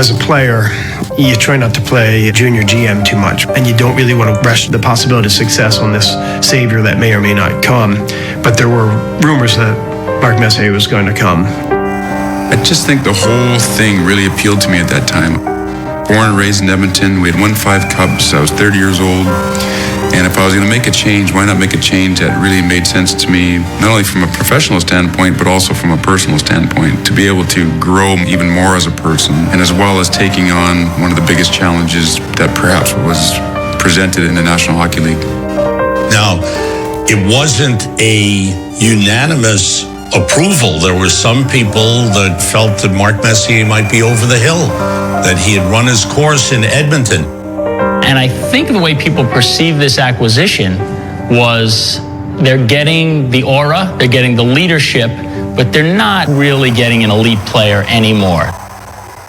As a player, you try not to play junior GM too much, and you don't really want to rest the possibility of success on this savior that may or may not come. But there were rumors that Mark Messier was going to come. I just think the whole thing really appealed to me at that time. Born and raised in Edmonton, we had won 5 cups, I was 30 years old. And if I was going to make a change, why not make a change that really made sense to me, not only from a professional standpoint, but also from a personal standpoint, to be able to grow even more as a person, and as well as taking on one of the biggest challenges that perhaps was presented in the National Hockey League. Now, it wasn't a unanimous approval. There were some people that felt that Mark Messier might be over the hill, that he had run his course in Edmonton. And I think the way people perceive this acquisition was they're getting the aura, they're getting the leadership, but they're not really getting an elite player anymore.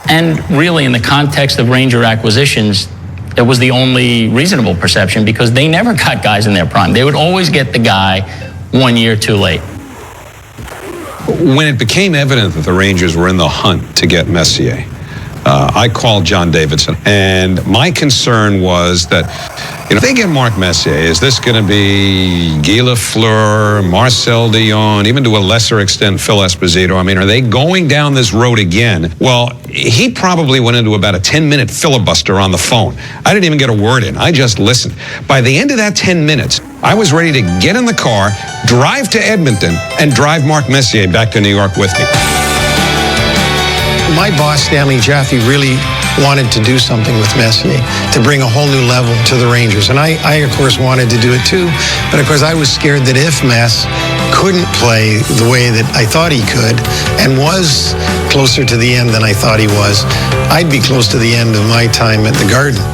And really, in the context of Ranger acquisitions, it was the only reasonable perception because they never got guys in their prime. They would always get the guy 1 year too late. When it became evident that the Rangers were in the hunt to get Messier, I called John Davidson, and my concern was that, if they get Mark Messier, is this going to be Guy Lafleur, Marcel Dion, even to a lesser extent Phil Esposito? I mean, are they going down this road again? Well, he probably went into about a 10-minute filibuster on the phone. I didn't even get a word in. I just listened. By the end of that 10 minutes, I was ready to get in the car, drive to Edmonton, and drive Mark Messier back to New York with me. My boss, Stanley Jaffe, really wanted to do something with Messier to bring a whole new level to the Rangers. And I, of course, wanted to do it too. But, of course, I was scared that if Mess couldn't play the way that I thought he could and was closer to the end than I thought he was, I'd be close to the end of my time at the Garden.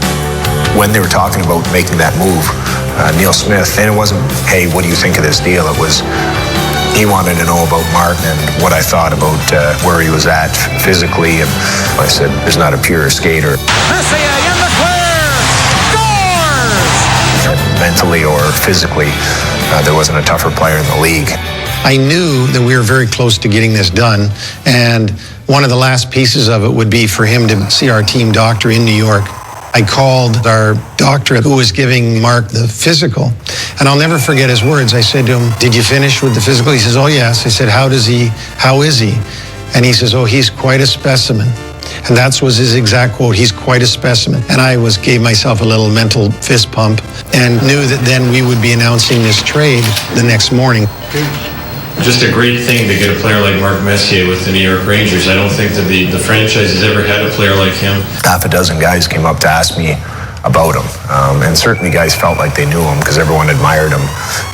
When they were talking about making that move, Neil Smith, and it wasn't, hey, what do you think of this deal? It was, he wanted to know about Mark and what I thought about where he was at physically. And I said, there's not a pure skater. Messier in the clear! Scores! Mentally or physically, there wasn't a tougher player in the league. I knew that we were very close to getting this done, and one of the last pieces of it would be for him to see our team doctor in New York. I called our doctor who was giving Mark the physical, and I'll never forget his words. I said to him, did you finish with the physical? He says, oh yes. I said, how is he? And he says, oh, he's quite a specimen. And that was his exact quote, he's quite a specimen. And I gave myself a little mental fist pump and knew that then we would be announcing this trade the next morning. Just a great thing to get a player like Mark Messier with the New York Rangers. I don't think that the franchise has ever had a player like him. Half a dozen guys came up to ask me about him. And certainly guys felt like they knew him because everyone admired him.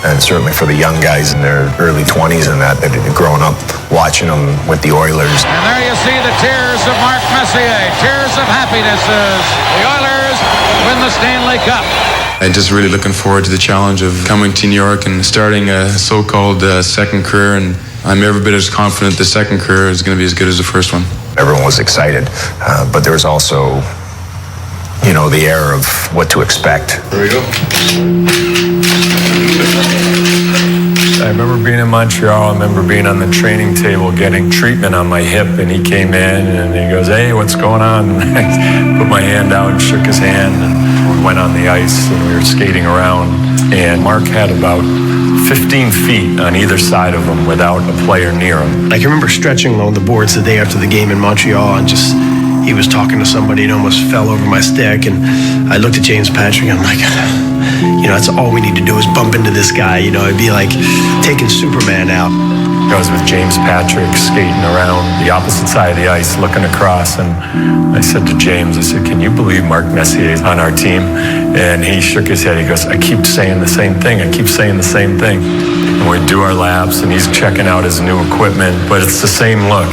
And certainly for the young guys in their early 20s and that had grown up watching him with the Oilers. And there you see the tears of Mark Messier, tears of happiness as the Oilers win the Stanley Cup. I'm just really looking forward to the challenge of coming to New York and starting a so-called second career, and I'm every bit as confident the second career is going to be as good as the first one. Everyone was excited, but there was also, the air of what to expect. Here we go. I remember being in Montreal. I remember being on the training table getting treatment on my hip, and he came in and he goes, hey, what's going on? And I put my hand out and shook his hand, and we went on the ice and we were skating around, and Mark had about 15 feet on either side of him without a player near him. I can remember stretching along the boards the day after the game in Montreal, and he was talking to somebody and almost fell over my stick, and I looked at James Patrick and I'm like, that's all we need to do is bump into this guy. It'd be like taking Superman out. I was with James Patrick skating around the opposite side of the ice looking across, and I said to James, I said, can you believe Mark Messier is on our team? And he shook his head. He goes, I keep saying the same thing. And we do our laps, and he's checking out his new equipment, but it's the same look.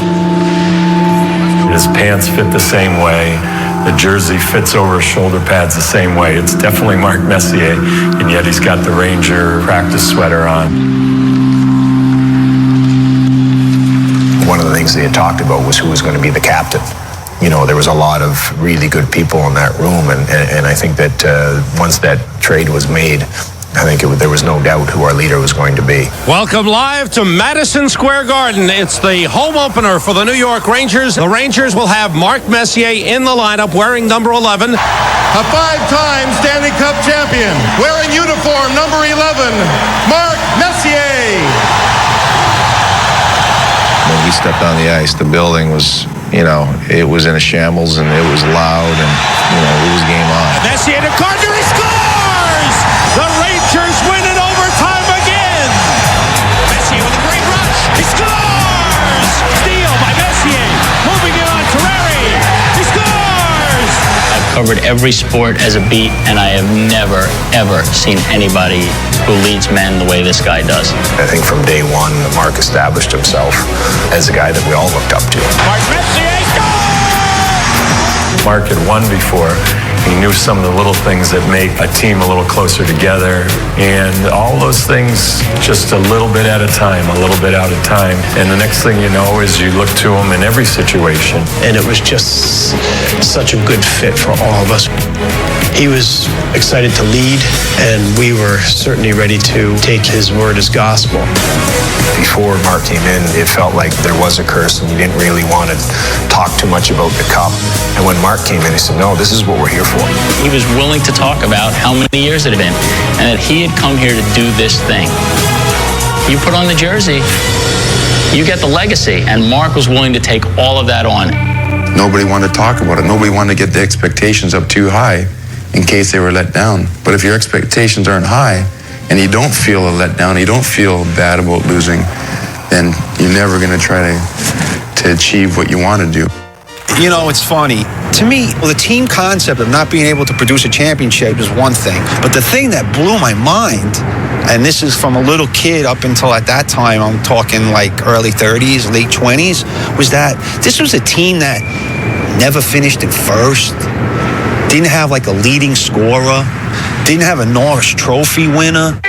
His pants fit the same way. The jersey fits over his shoulder pads the same way. It's definitely Mark Messier, and yet he's got the Ranger practice sweater on. One of the things they had talked about was who was going to be the captain. There was a lot of really good people in that room, and I think that once that trade was made, I think there was no doubt who our leader was going to be. Welcome live to Madison Square Garden. It's the home opener for the New York Rangers. The Rangers will have Mark Messier in the lineup wearing number 11. A 5-time Stanley Cup champion, wearing uniform number 11, Mark Messier. When we stepped on the ice, the building was, it was in a shambles, and it was loud, and, it was game on. Messier to Gardner, he scores! The Rangers win in overtime again! Messier with a great rush, he scores! Steal by Messier, moving it on Terreri, he scores! I've covered every sport as a beat, and I have never, ever seen anybody who leads men the way this guy does. I think from day one, Mark established himself as a guy that we all looked up to. Mark Messier scores! Mark had won before. He knew some of the little things that make a team a little closer together, and all those things just a little bit at a time, And the next thing you know is you look to him in every situation. And it was just such a good fit for all of us. He was excited to lead, and we were certainly ready to take his word as gospel. Before Mark came in, it felt like there was a curse, and you didn't really want to talk too much about the cup. And when Mark came in, he said, no, this is what we're here for. He was willing to talk about how many years it had been, and that he had come here to do this thing. You put on the jersey, you get the legacy, and Mark was willing to take all of that on. Nobody wanted to talk about it. Nobody wanted to get the expectations up too high in case they were let down. But if your expectations aren't high and you don't feel a letdown, you don't feel bad about losing, then you're never going to try to achieve what you want to do. It's funny. To me, the team concept of not being able to produce a championship is one thing. But the thing that blew my mind, and this is from a little kid up until at that time, I'm talking like early 30s, late 20s, was that this was a team that never finished in first, didn't have like a leading scorer, didn't have a Norris Trophy winner.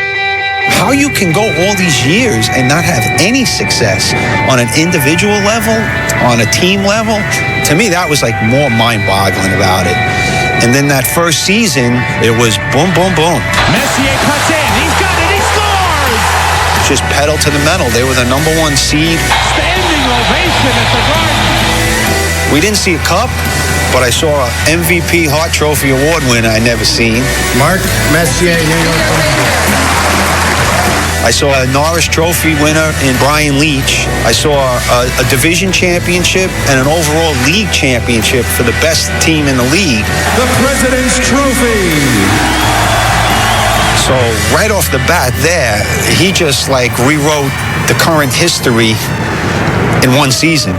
How you can go all these years and not have any success on an individual level, on a team level, to me that was like more mind-boggling about it. And then that first season, it was boom, boom, boom. Messier cuts in, he's got it, he scores! Just pedal to the metal. They were the number 1 seed. Standing ovation at the Garden. We didn't see a cup, but I saw an MVP Hart Trophy Award winner I never seen. Mark Messier, New York Rangers. I saw a Norris Trophy winner in Brian Leach. I saw a division championship and an overall league championship for the best team in the league. The President's Trophy. So right off the bat there, he just like rewrote the current history in one season.